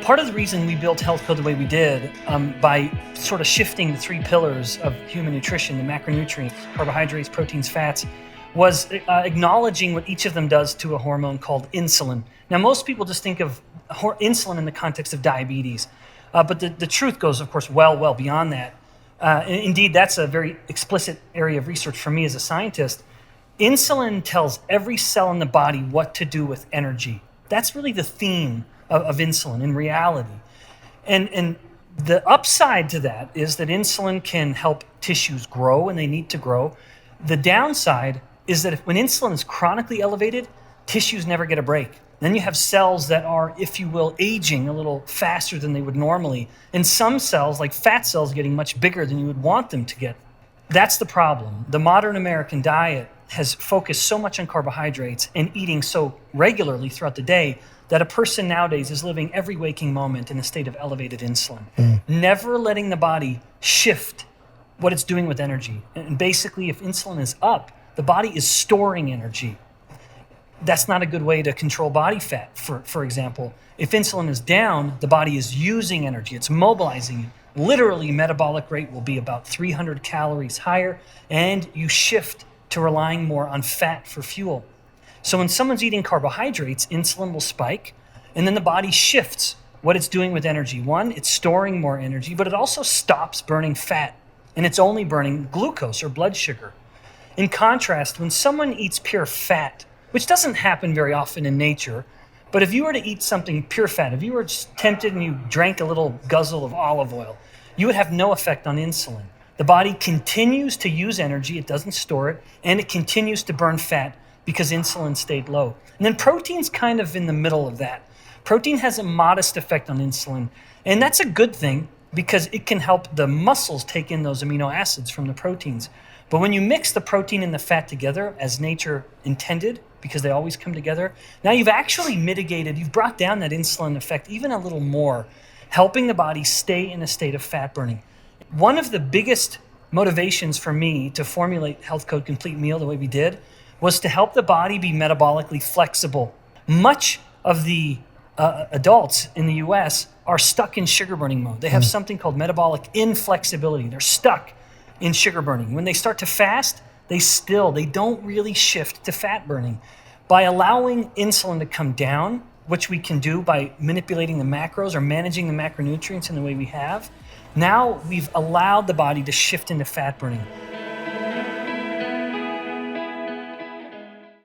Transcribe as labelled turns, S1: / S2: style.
S1: Part of the reason we built Health Code the way we did, by sort of shifting the three pillars of human nutrition, the macronutrients, carbohydrates, proteins, fats, was acknowledging what each of them does to a hormone called insulin. Now, most people just think of insulin in the context of diabetes, but the truth goes, of course, well beyond that. Indeed, that's a very explicit area of research for me as a scientist. Insulin tells every cell in the body what to do with energy. That's really the theme of insulin in reality. And the upside to that is that insulin can help tissues grow when they need to grow. The downside is that when insulin is chronically elevated, tissues never get a break. Then you have cells that are, if you will, aging a little faster than they would normally. And some cells, like fat cells, getting much bigger than you would want them to get. That's the problem. The modern American diet has focused so much on carbohydrates and eating so regularly throughout the day that a person nowadays is living every waking moment in a state of elevated insulin, never letting the body shift what it's doing with energy. And basically, if insulin is up, the body is storing energy. That's not a good way to control body fat, for example. If insulin is down, the body is using energy. It's mobilizing it. Literally, metabolic rate will be about 300 calories higher, and you shift to relying more on fat for fuel. So when someone's eating carbohydrates, insulin will spike, and then the body shifts what it's doing with energy. One, it's storing more energy, but it also stops burning fat, and it's only burning glucose or blood sugar. In contrast, when someone eats pure fat, which doesn't happen very often in nature, but if you were to eat something pure fat, if you were just tempted and you drank a little guzzle of olive oil, you would have no effect on insulin. The body continues to use energy, it doesn't store it, and it continues to burn fat because insulin stayed low. And then protein's kind of in the middle of that. Protein has a modest effect on insulin, and that's a good thing because it can help the muscles take in those amino acids from the proteins. But when you mix the protein and the fat together as nature intended, because they always come together, now you've actually mitigated, you've brought down that insulin effect even a little more, helping the body stay in a state of fat burning. One of the biggest motivations for me to formulate Health Code Complete Meal the way we did was to help the body be metabolically flexible. Much of the adults in the US are stuck in sugar burning mode. They have something called metabolic inflexibility. They're stuck in sugar burning. When they start to fast, they don't really shift to fat burning. By allowing insulin to come down, which we can do by manipulating the macros or managing the macronutrients in the way we have, now we've allowed the body to shift into fat burning.